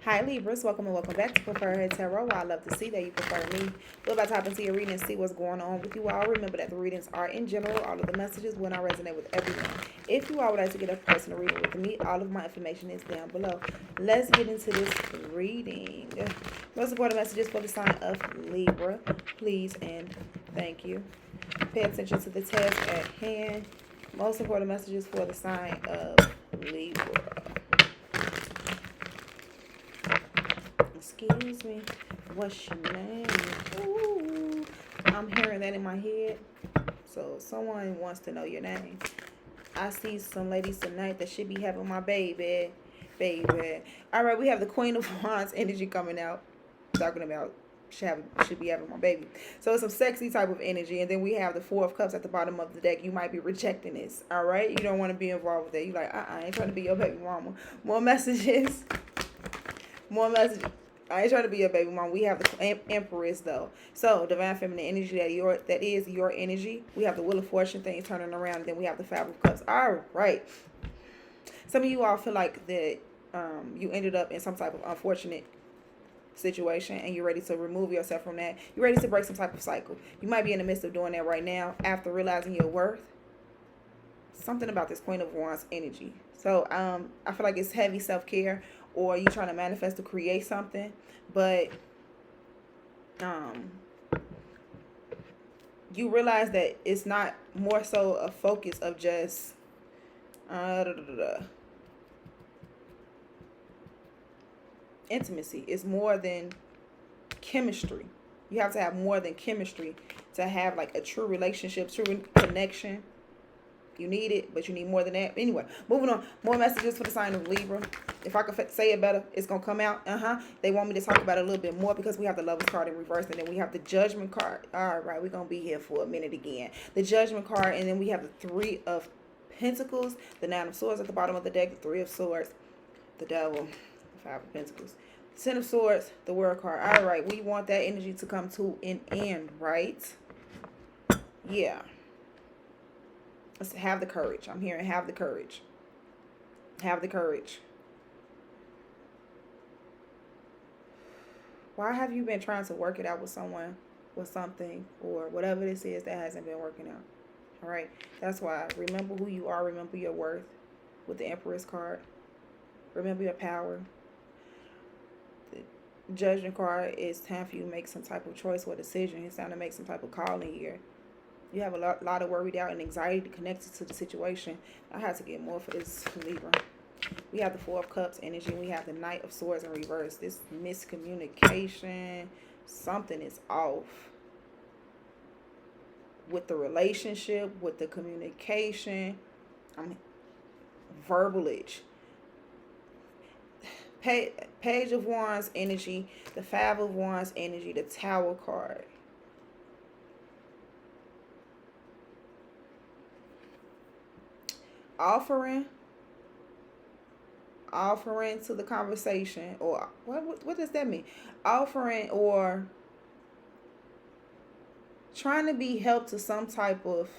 Hi Libras, welcome and welcome back to Preferher Tarot. I love to see that you prefer me. We're about to hop into your reading and see what's going on with you all. Remember that the readings are in general. All of the messages will not resonate with everyone. If you all would like to get a personal reading with me, all of my information is down below. Let's get into this reading. Most important messages for the sign of Libra. Please and thank you. Pay attention to the test at hand. Most important messages for the sign of Libra. Excuse me. What's your name? Ooh, I'm hearing that in my head. So someone wants to know your name. I see some ladies tonight that should be having my baby. Baby. Alright, we have the Queen of Wands energy coming out. Talking about should be having my baby. So it's some sexy type of energy. And then we have the Four of Cups at the bottom of the deck. You might be rejecting this. Alright? You don't want to be involved with that. You're like, I ain't trying to be your baby mama. More messages. More messages. I ain't trying to be a baby mom. We have the Empress though. So divine feminine energy that is your energy. We have the Wheel of Fortune thing turning around. And then we have the Five of Cups. All right. Some of you all feel like that you ended up in some type of unfortunate situation and you're ready to remove yourself from that. You're ready to break some type of cycle. You might be in the midst of doing that right now after realizing your worth. Something about this Queen of Wands energy. So I feel like it's heavy self-care, or you trying to manifest to create something, but you realize that it's not more so a focus of just intimacy. It's more than chemistry. You have to have more than chemistry to have like a true relationship, true connection. You need it, but you need more than that. Anyway, moving on. More messages for the sign of Libra. If I could say it better, it's going to come out. They want me to talk about it a little bit more because we have the Lovers card in reverse. And then we have the Judgment card. All right, we're going to be here for a minute again. The Judgment card. And then we have the Three of Pentacles. The Nine of Swords at the bottom of the deck. The Three of Swords. The Devil. The Five of Pentacles. Ten of Swords. The World card. All right, we want that energy to come to an end, right? Yeah. Let's have the courage. I'm hearing have the courage. Have the courage. Why have you been trying to work it out with someone, with something, or whatever this is that hasn't been working out? All right. That's why. Remember who you are. Remember your worth with the Empress card. Remember your power. The Judgment card is time for you to make some type of choice or decision. It's time to make some type of call in here. You have a lot of worried out and anxiety connected to the situation. I had to get more for this Libra. We have the Four of Cups energy. We have the Knight of Swords in reverse. This miscommunication. Something is off with the relationship, with the communication. Verbalage. Page of Wands energy. The Five of Wands energy. The Tower card. Offering to the conversation, or what does that mean? Offering or trying to be helped to some type of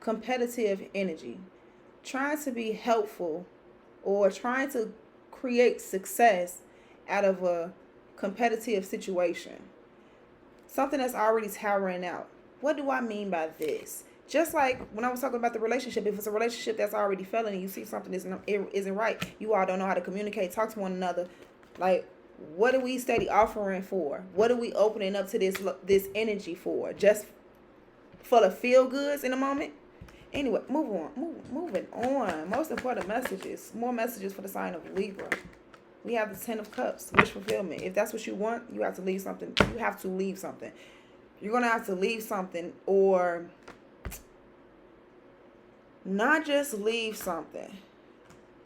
competitive energy, trying to be helpful or trying to create success out of a competitive situation, something that's already towering out. What do I mean by this? Just like when I was talking about the relationship, if it's a relationship that's already failing and you see something isn't right, you all don't know how to communicate, talk to one another. Like, what are we steady offering for? What are we opening up to this energy for? Just for the feel goods in a moment? Anyway, moving on. Most important messages. More messages for the sign of Libra. We have the Ten of Cups, wish fulfillment. If that's what you want, you have to leave something. You have to leave something. You're going to have to leave something, or not just leave something.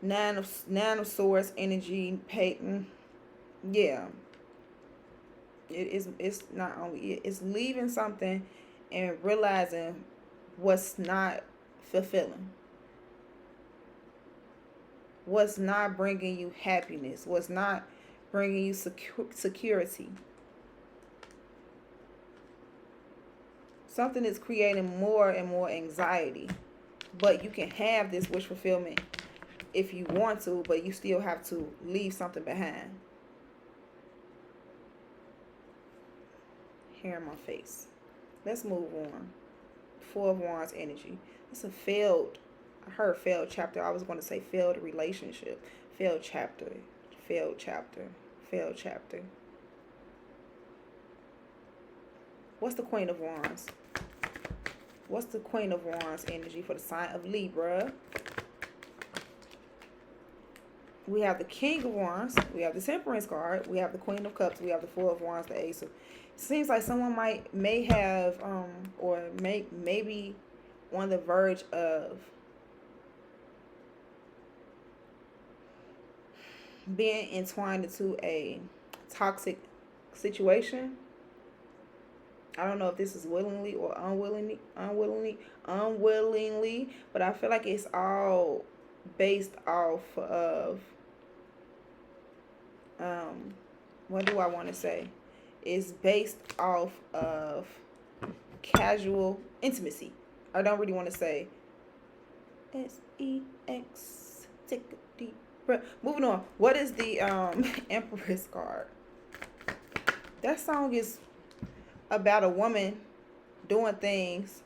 Nine of Swords energy, Peyton. Yeah. It's not only it's leaving something and realizing what's not fulfilling. What's not bringing you happiness. What's not bringing you security. Something is creating more and more anxiety. But you can have this wish fulfillment if you want to, but you still have to leave something behind. Hair in my face. Let's move on. Four of Wands energy. It's a failed, I heard failed chapter. I was going to say failed relationship. Failed chapter. Failed chapter. Failed chapter. What's the Queen of Wands? What's the Queen of Wands energy for the sign of Libra? We have the King of Wands. We have the Temperance card. We have the Queen of Cups. We have the Four of Wands, the Ace of... Seems like someone may have or maybe on the verge of being entwined into a toxic situation. I don't know if this is willingly or unwillingly, but I feel like it's all based off of what do I want to say? It's based off of casual intimacy. I don't really want to say sex. Take a deep breath. Moving on. What is the Empress card? That song is about a woman doing things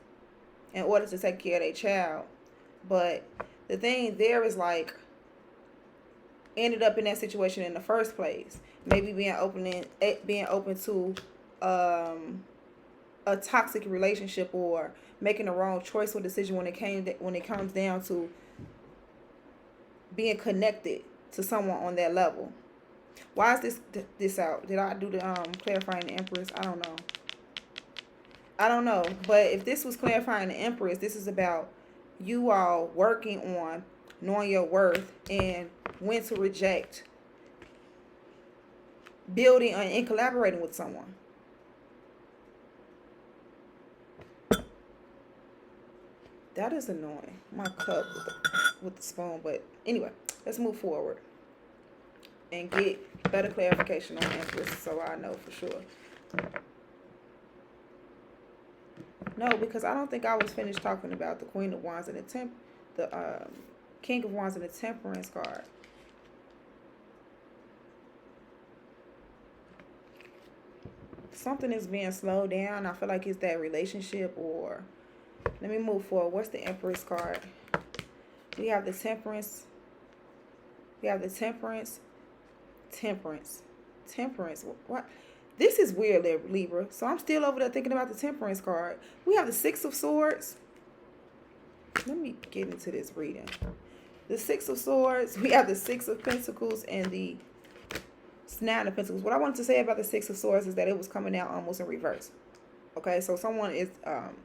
in order to take care of their child. But the thing there is like ended up in that situation in the first place. Maybe being open to a toxic relationship or making the wrong choice or decision when it comes down to being connected to someone on that level. Why is this out? Did I do the clarifying the Empress? I don't know. But if this was clarifying the Empress, this is about you all working on knowing your worth and when to reject building and collaborating with someone. That is annoying. My cup with the spoon. But anyway, let's move forward and get better clarification on Empress so I know for sure. No, because I don't think I was finished talking about the Queen of Wands and the King of Wands and the Temperance card. Something is being slowed down. I feel like it's that relationship or... Let me move forward. What's the Empress card? We have the Temperance. We have the Temperance. Temperance. What? This is weird, Libra. So I'm still over there thinking about the Temperance card. We have the Six of Swords. Let me get into this reading. The Six of Swords. We have the Six of Pentacles and the Nine of Pentacles. What I wanted to say about the Six of Swords is that it was coming out almost in reverse. Okay, so someone is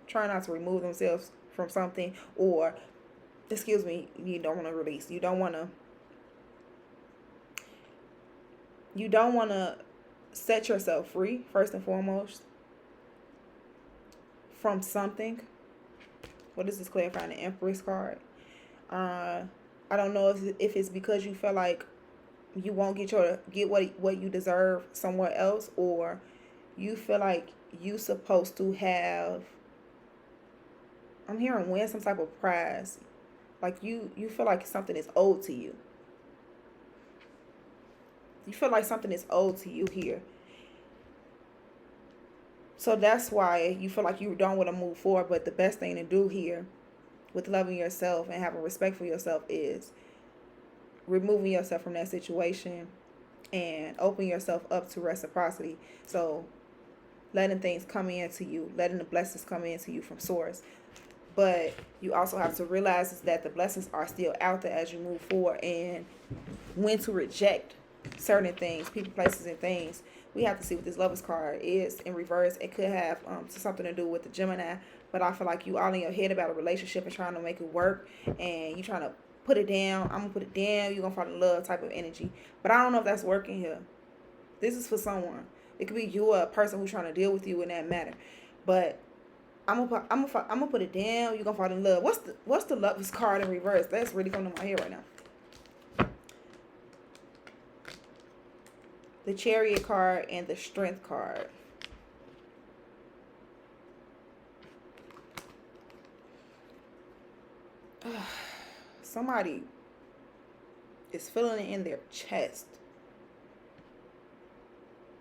trying not to remove themselves from something, or, excuse me, you don't want to release. You don't want to set yourself free, first and foremost, from something. What is this clarifying? The Empress card. I don't know if it's because you feel like you won't get what you deserve somewhere else, or you feel like you supposed to have, I'm hearing win some type of prize. Like you feel like something is owed to you. You feel like something is owed to you here. So that's why you feel like you don't want to move forward. But the best thing to do here with loving yourself and having respect for yourself is removing yourself from that situation and opening yourself up to reciprocity. So letting things come into you, letting the blessings come into you from source. But you also have to realize is that the blessings are still out there as you move forward, and when to reject certain things, people, places, and things. We have to see what this Lovers card is in reverse. It could have something to do with the Gemini, but I feel like you all in your head about a relationship and trying to make it work, and you trying to put it down. I'm going to put it down. You're going to fall in love type of energy. But I don't know if that's working here. This is for someone. It could be you or a person who's trying to deal with you in that matter. But I'm gonna put it down. You're gonna fall in love. What's the Lovers card in reverse? That's really coming to my head right now. The Chariot card and the Strength card. Somebody is feeling it in their chest.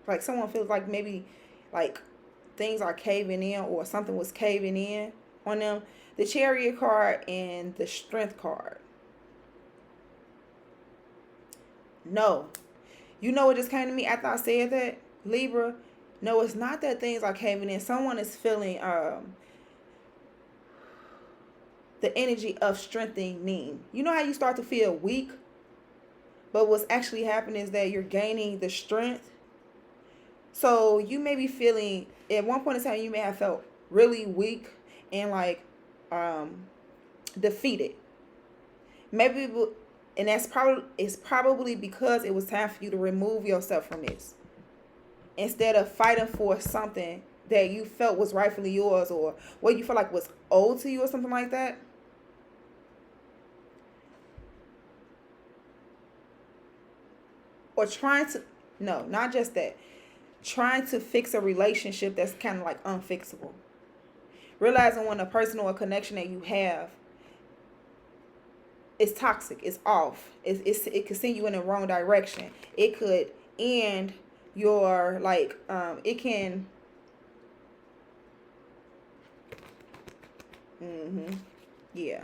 Like someone feels like maybe like things are caving in or something was caving in on them. The Chariot card and the Strength card. No. You know what just came to me after I said that, Libra? No, it's not that things are caving in. Someone is feeling the energy of strengthening. You know how you start to feel weak? But what's actually happening is that you're gaining the strength. So you may be feeling, at one point in time, you may have felt really weak and like defeated. Maybe, and it's probably because it was time for you to remove yourself from this. Instead of fighting for something that you felt was rightfully yours, or what you felt like was owed to you, or something like that. Or trying to, no, not just that. Trying to fix a relationship that's kind of like unfixable. Realizing when a person or a connection that you have is toxic, it's off, it could send you in the wrong direction. It could end your, like, it can, yeah.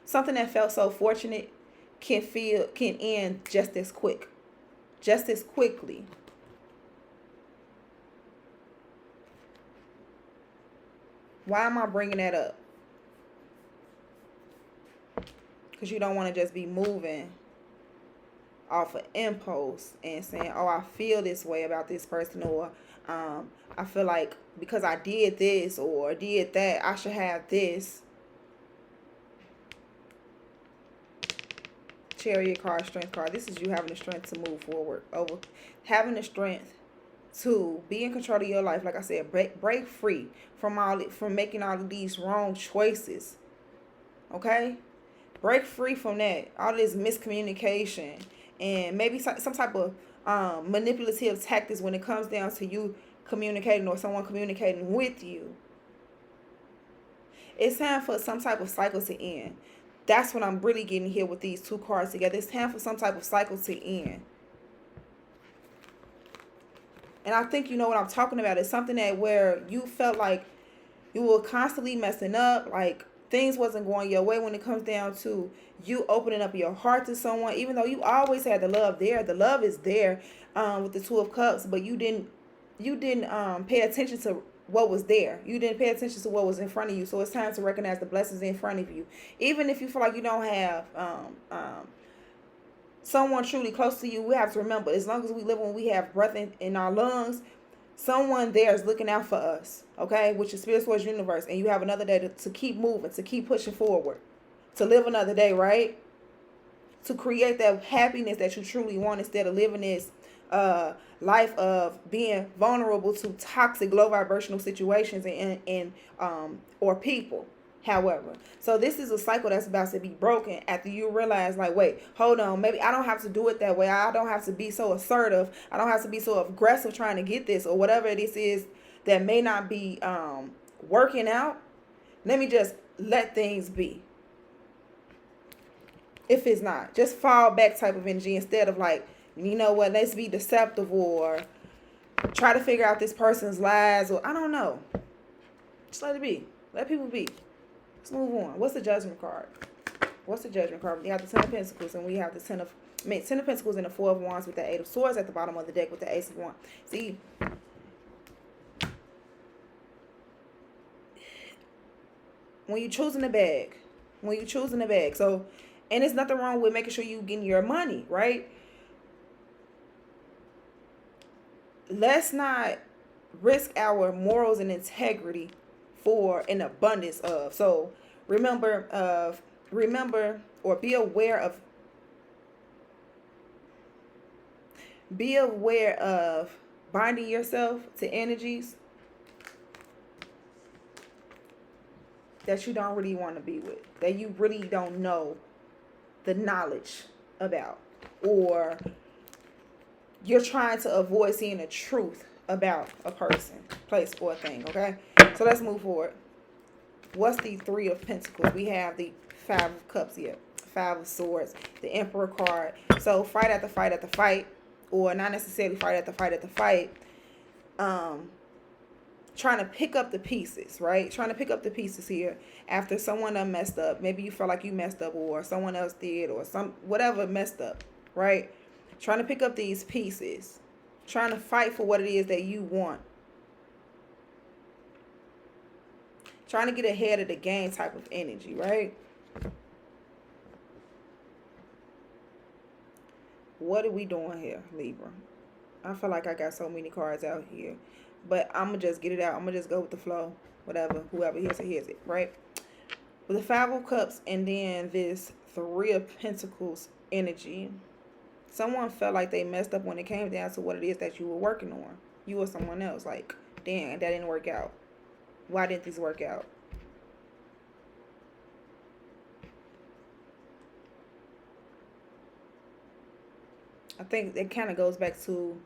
Something that felt so fortunate can end just as quickly. Why am I bringing that up? Because you don't want to just be moving off of impulse and saying, oh, I feel this way about this person, or I feel like because I did this or did that, I should have this. Chariot card, Strength card. This is you having the strength to move forward. Having the strength to be in control of your life. Like I said, break free from making all of these wrong choices. Okay? Break free from that. All this miscommunication and maybe some type of manipulative tactics when it comes down to you communicating or someone communicating with you. It's time for some type of cycle to end. That's what I'm really getting here with these two cards together. It's time for some type of cycle to end. And I think you know what I'm talking about. It's something that where you felt like you were constantly messing up, like things wasn't going your way when it comes down to you opening up your heart to someone, even though you always had the love there. The love is there with the Two of Cups, but you didn't pay attention to what was there. You didn't pay attention to what was in front of you. So it's time to recognize the blessings in front of you. Even if you feel like you don't have someone truly close to you, we have to remember, as long as we live when we have breath in our lungs, someone there is looking out for us, okay? Which is Spirit, Source, Universe. And you have another day to keep moving, to keep pushing forward, to live another day, right? To create that happiness that you truly want instead of living this life of being vulnerable to toxic, low vibrational situations and or people. However, so this is a cycle that's about to be broken after you realize, like, wait, hold on, maybe I don't have to do it that way. I don't have to be so assertive. I don't have to be so aggressive trying to get this or whatever this is that may not be working out. Let me just let things be. If it's not, just fall back type of energy instead of like, you know what, let's be deceptive or try to figure out this person's lies or I don't know. Just let it be. Let people be. Let's move on. What's the Judgment card? What's the Judgment card? We have the Ten of Pentacles and we have the Ten of Pentacles and the Four of Wands with the Eight of Swords at the bottom of the deck with the Ace of Wands. See, when you're choosing a bag, so, and there's nothing wrong with making sure you getting your money, right? Let's not risk our morals and integrity for an abundance of. So remember or be aware of binding yourself to energies that you don't really want to be with, that you really don't know the knowledge about, or you're trying to avoid seeing the truth about a person, place, or a thing, okay? So let's move forward. What's the Three of Pentacles? We have the Five of Cups here. Five of Swords, the Emperor card. So fight after fight after fight, or not necessarily fight after fight after fight. Trying to pick up the pieces, right? Trying to pick up the pieces here after someone done messed up. Maybe you felt like you messed up, or someone else did, or whatever messed up, right? Trying to pick up these pieces. Trying to fight for what it is that you want. Trying to get ahead of the game type of energy, right? What are we doing here, Libra? I feel like I got so many cards out here. But I'm going to just get it out. I'm going to just go with the flow. Whatever. Whoever hears it, hears it. Right? With the Five of Cups and then this Three of Pentacles energy. Someone felt like they messed up when it came down to what it is that you were working on. You or someone else. Like, damn, that didn't work out. Why didn't this work out? I think it kind of goes back to,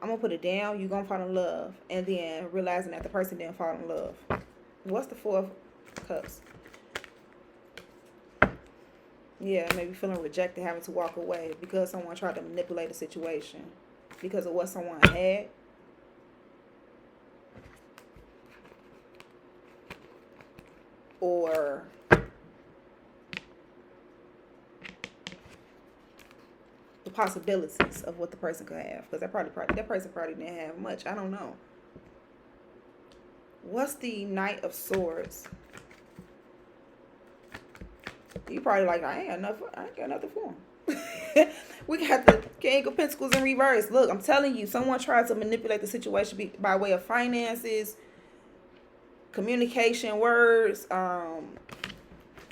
I'm going to put it down, you're going to fall in love. And then realizing that the person didn't fall in love. What's the Four of Cups? Yeah, maybe feeling rejected, having to walk away because someone tried to manipulate the situation. Because of what someone had. Or the possibilities of what the person could have, because that person probably didn't have much. I don't know. What's the Knight of Swords? You probably like, I ain't got nothing for him. We got the King of Pentacles in reverse. Look, I'm telling you, someone tried to manipulate the situation by way of finances, communication, words.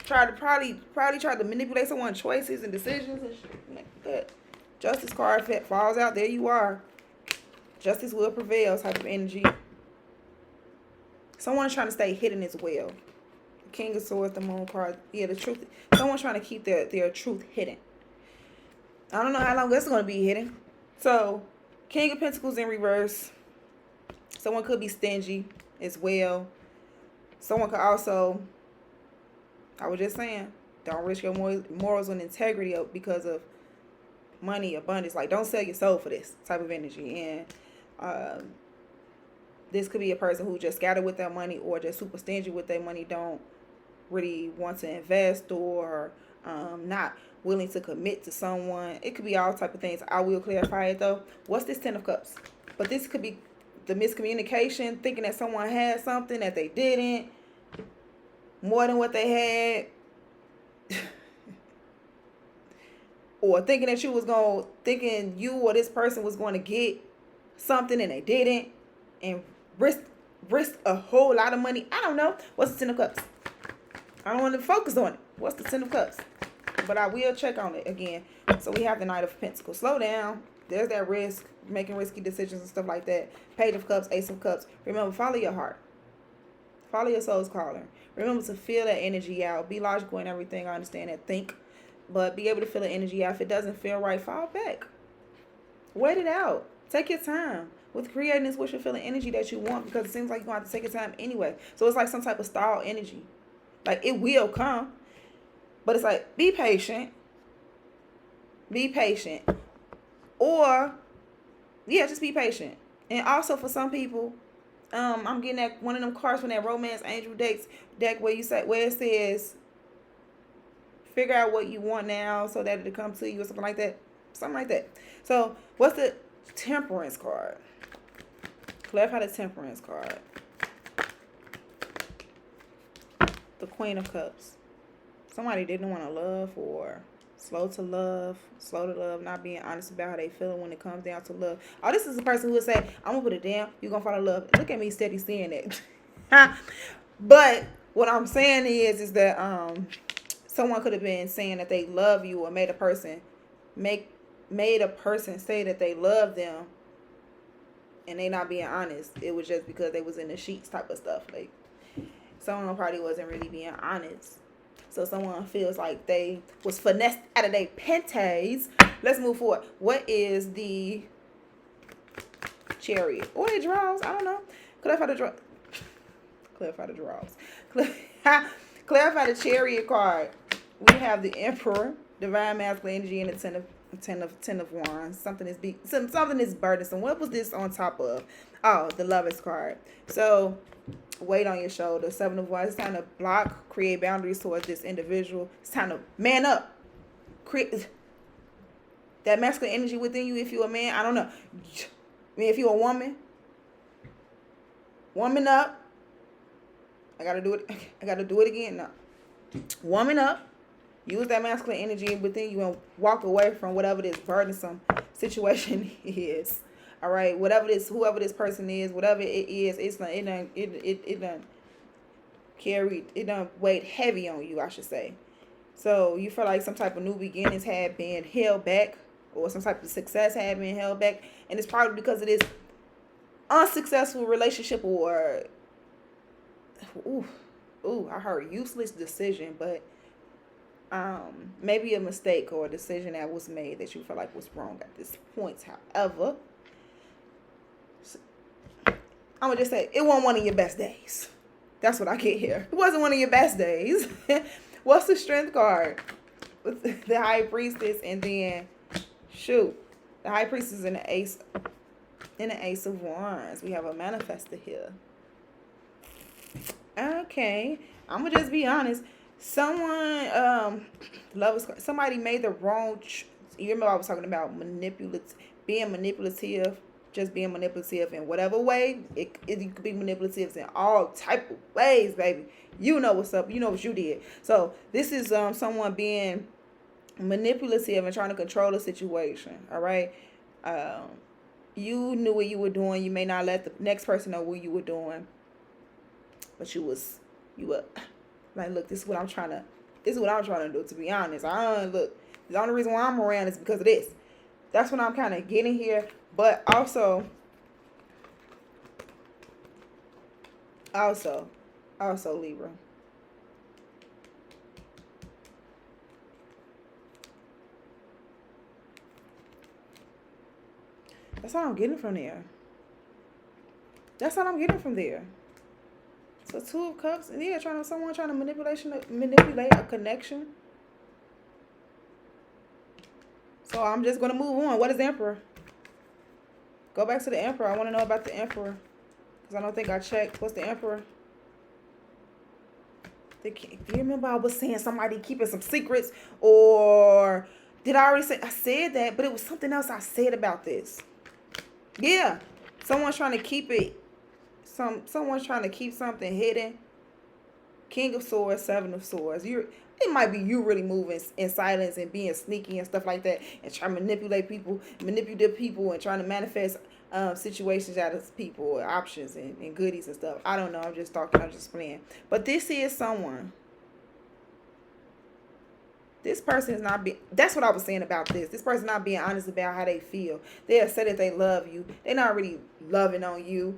Probably tried to manipulate someone's choices and decisions and shit like that. Justice card falls out. There you are. Justice will prevail type of energy. Someone's trying to stay hidden as well. The King of Swords, the Moon card. Yeah, the truth. Someone's trying to keep their truth hidden. I don't know how long this is going to be hidden. So, King of Pentacles in reverse. Someone could be stingy as well. Someone could also, I was just saying, don't risk your morals and integrity because of money, abundance. Like, don't sell your soul for this type of energy. And this could be a person who just scattered with their money or just super stingy with their money, don't really want to invest, or not willing to commit to someone. It could be all type of things. I will clarify it though. What's this Ten of Cups? But this could be the miscommunication, thinking that someone had something that they didn't, more than what they had. Or thinking that thinking you or this person was going to get something and they didn't, and risk a whole lot of money. I don't know. What's the Ten of Cups? I don't want to focus on it. What's the Ten of Cups? But I will check on it again. So we have the Knight of Pentacles. Slow down. There's that risk, making risky decisions and stuff like that. Page of Cups, Ace of Cups. Remember, follow your heart. Follow your soul's calling. Remember to feel that energy out. Be logical and everything. I understand that. Think. But be able to feel the energy out. If it doesn't feel right, fall back. Wait it out. Take your time with creating this wish and feeling energy that you want, because it seems like you're going to have to take your time anyway. So it's like some type of stall energy. Like, it will come. But it's like, be patient. Be patient. Or, yeah, just be patient. And also for some people, I'm getting that one of them cards from that Romance Angel deck where it says, figure out what you want now so that it'll come to you, or something like that. Something like that. So, what's the Temperance card? Clarify the Temperance card. The Queen of Cups. Somebody didn't want to love, or slow to love, not being honest about how they feeling when it comes down to love. Oh, this is a person who would say, I'm going to put it down, you're going to fall in love. Look at me steady saying that. But what I'm saying is that someone could have been saying that they love you, or made a person say that they love them, and they not being honest. It was just because they was in the sheets type of stuff. Like, someone probably wasn't really being honest. So someone feels like they was finessed out of their panties. Let's move forward. What is the Chariot? Or the draws? I don't know. Clarify the draws. Clarify the Chariot card. We have the Emperor, divine masculine energy, and the ten of wands. Something is burdensome. What was this on top of? Oh, the Lovers card. So weight on your shoulder. Seven of wands. It's time to block, create boundaries towards this individual. It's time to man up. Create that masculine energy within you. If you're a man, I don't know. I mean, if you're a woman, woman up. I gotta do it. I gotta do it again now. Woman up. Use that masculine energy within you and walk away from whatever this burdensome situation is. All right, whoever this person is, whatever it is, it done weighed heavy on you, I should say. So you feel like some type of new beginnings had been held back, or some type of success had been held back, and it's probably because of this unsuccessful relationship, or I heard useless decision, but maybe a mistake or a decision that was made that you feel like was wrong at this point. However, I'm gonna just say it wasn't one of your best days. That's what I get here. It wasn't one of your best days. What's the Strength card? With the High Priestess, and then the High Priestess and the Ace of Wands. We have a manifestor here. Okay, I'm gonna just be honest. Somebody made the wrong. You remember I was talking about being manipulative, just being manipulative in whatever way. It could be manipulative in all type of ways, baby. You know what's up. You know what you did. So this is someone being manipulative and trying to control the situation. All right. You knew what you were doing. You may not let the next person know what you were doing, but you were like, look, this is what I'm trying to do. To be honest, the only reason why I'm around is because of this. That's what I'm kind of getting here. But also Libra. That's all I'm getting from there. So Two of Cups, yeah, someone trying to manipulate a connection. So I'm just gonna move on. What is the Emperor? Go back to the Emperor. I want to know about the Emperor, because I don't think I checked. What's the Emperor? Do you remember I was saying somebody keeping some secrets, or did I already say I said that? But it was something else I said about this. Yeah, someone's trying to keep it. Someone's trying to keep something hidden. King of Swords, Seven of Swords. It might be you really moving in silence and being sneaky and stuff like that, and trying to manipulate people, and trying to manifest situations out of people, or options and goodies and stuff. I don't know. I'm just talking. I'm just playing. But this is someone. This person is not being. That's what I was saying about this. This person not being honest about how they feel. They have said that they love you. They're not really loving on you.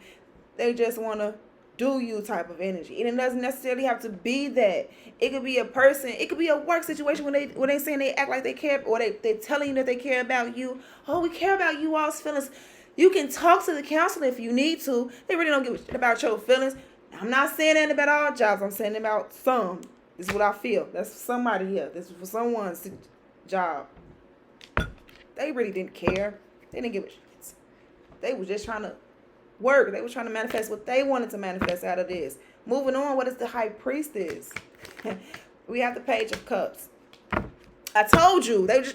They just want to do you type of energy. And it doesn't necessarily have to be that. It could be a person. It could be a work situation when they saying they act like they care, or they telling you that they care about you. Oh, we care about you all's feelings. You can talk to the counselor if you need to. They really don't give a shit about your feelings. I'm not saying that about all jobs. I'm saying about some. This is what I feel. That's somebody here. This is for someone's job. They really didn't care. They didn't give a shit. They was just trying to work. They were trying to manifest what they wanted to manifest out of this. Moving on, what is the High Priestess? We have the Page of Cups. I told you, they were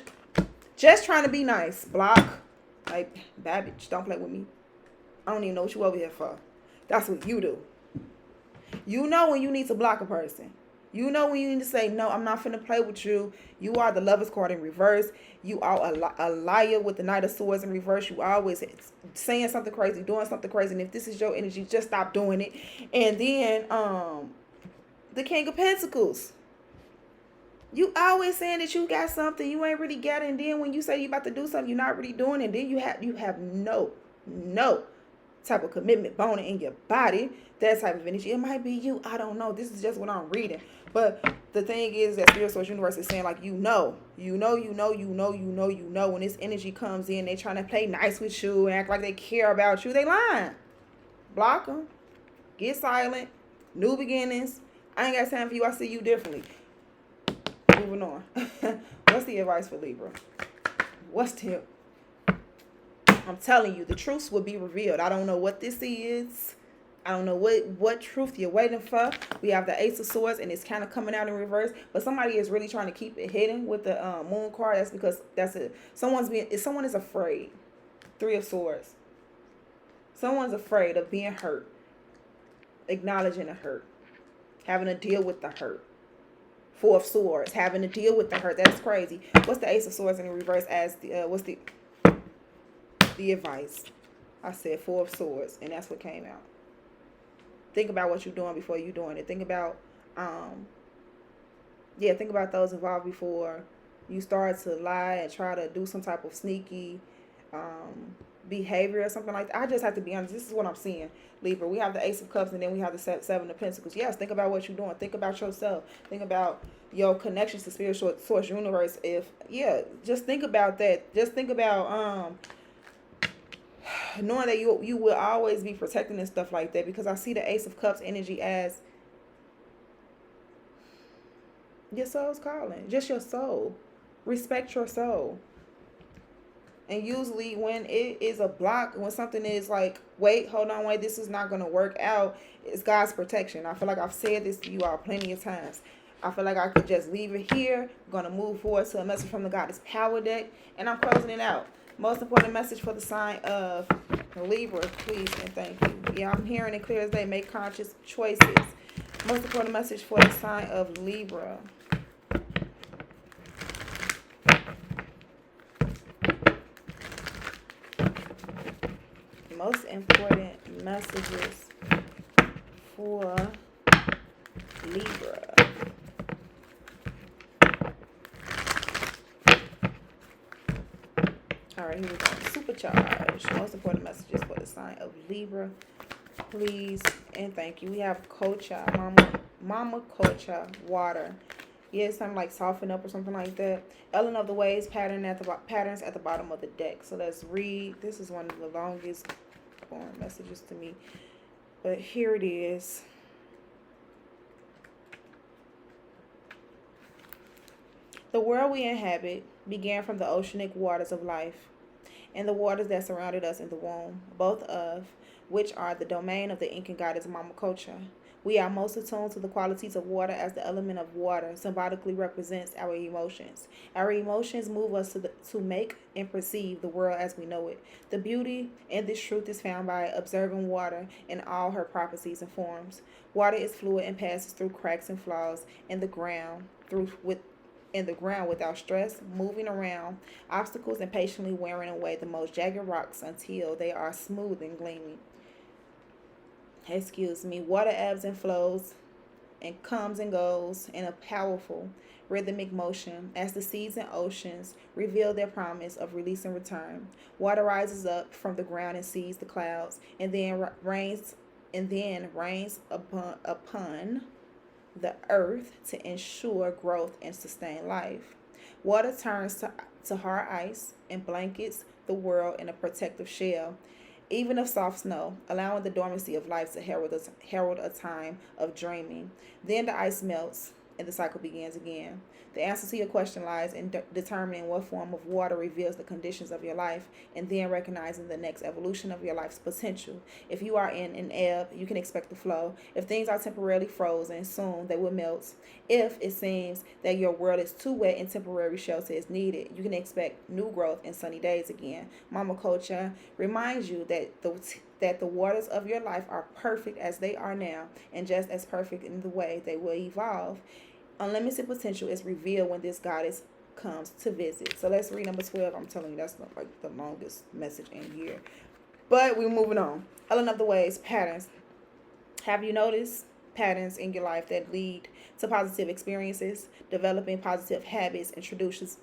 just trying to be nice. Block. Like, bad bitch, don't play with me. I don't even know what you over here for. That's what you do. You know when you need to block a person. You know when you need to say, no, I'm not finna play with you. You are the Lovers card in reverse. You are a liar with the Knight of Swords in reverse. You always saying something crazy, doing something crazy. And if this is your energy, just stop doing it. And then the King of Pentacles. You always saying that you got something you ain't really got it. And then when you say you about to do something, you're not really doing it. And then you have no type of commitment bone in your body. That type of energy. It might be you. I don't know. This is just what I'm reading. But the thing is that Spirit Source Universe is saying, like, you know. When this energy comes in, they trying to play nice with you and act like they care about you. They lying. Block them. Get silent. New beginnings. I ain't got time for you. I see you differently. moving on. What's the advice for Libra? What's the... I'm telling you, the truths will be revealed. I don't know what this is. I don't know what truth you're waiting for. We have the Ace of Swords, and it's kind of coming out in reverse. But somebody is really trying to keep it hidden with the Moon card. That's because someone is afraid. Three of Swords. Someone's afraid of being hurt, acknowledging the hurt, having to deal with the hurt. Four of Swords, having to deal with the hurt. That's crazy. What's the Ace of Swords in reverse as what's the advice? I said Four of Swords, and that's what came out. Think about what you're doing before you're doing it. Think about think about those involved before you start to lie and try to do some type of sneaky behavior or something like that. I just have to be honest. This is what I'm seeing, Libra. We have the Ace of Cups, and then we have the Seven of Pentacles. Yes, think about what you're doing. Think about yourself. Think about your connections to spiritual source, universe. Just think about that. Just think about knowing that you will always be protecting and stuff like that, because I see the Ace of Cups energy as your soul's calling. Just your soul. Respect your soul. And usually when it is a block, when something is like, wait, hold on, wait, this is not going to work out, it's God's protection. I feel like I've said this to you all plenty of times. I feel like I could just leave it here. I'm going to move forward to a message from the Goddess Power deck, and I'm closing it out. Most important message for the sign of Libra, please and thank you. Yeah, I'm hearing it clear as day. Make conscious choices. Most important message for the sign of Libra. Most important messages for Libra. All right, here we go. Supercharge. Most important messages for the sign of Libra. Please and thank you. We have Kocha, Mama Kocha, water. Yeah, something like soften up or something like that. Ellen of the Ways, patterns at the bottom of the deck. So let's read. This is one of the longest form messages to me, but here it is. The world we inhabit began from the oceanic waters of life and the waters that surrounded us in the womb, both of which are the domain of the Incan goddess Mama Kocha. We are most attuned to the qualities of water, as the element of water symbolically represents our emotions. Our emotions move us to make and perceive the world as we know it. The beauty in this truth is found by observing water in all her properties and forms. Water is fluid and passes through cracks and flaws in the ground without stress, moving around obstacles and patiently wearing away the most jagged rocks until they are smooth and gleaming. Water ebbs and flows and comes and goes in a powerful rhythmic motion as the seas and oceans reveal their promise of release and return. Water rises up from the ground and sees the clouds, and then rains upon the earth to ensure growth and sustain life. Water turns to hard ice and blankets the world in a protective shell, even of soft snow, allowing the dormancy of life to herald a time of dreaming. Then the ice melts and the cycle begins again. The answer to your question lies in determining what form of water reveals the conditions of your life, and then recognizing the next evolution of your life's potential. If you are in an ebb, you can expect the flow. If things are temporarily frozen, soon they will melt. If it seems that your world is too wet and temporary shelter is needed, you can expect new growth and sunny days again. Mama Kocha reminds you that the waters of your life are perfect as they are now, and just as perfect in the way they will evolve. Unlimited potential is revealed when this goddess comes to visit. So let's read number 12. I'm telling you, that's like the longest message in here. But we're moving on. Ellen of the Ways, patterns. Have you noticed patterns in your life that lead to positive experiences? Developing positive habits introduces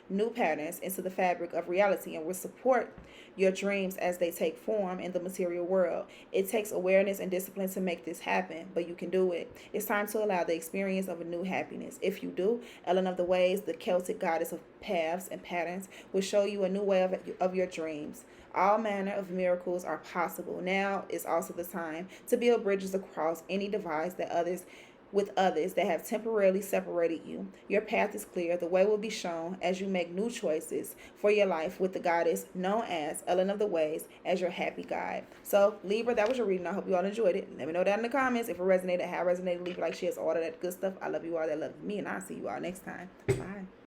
new patterns into the fabric of reality and will support your dreams as they take form in the material world. It takes awareness and discipline to make this happen, but you can do it. It's time to allow the experience of a new happiness. If you do, Ellen of the Ways, the Celtic goddess of paths and patterns, will show you a new way of your dreams. All manner of miracles are possible. Now is also the time to build bridges across any divides that others with others that have temporarily separated you. Your path is clear. The way will be shown as you make new choices for your life with the goddess known as Ellen of the Ways as your happy guide. So, Libra, that was your reading. I hope you all enjoyed it. Let me know down in the comments if it resonated, how it resonated, Libra, like shares, all of that good stuff. I love you all that love me, and I'll see you all next time. Bye.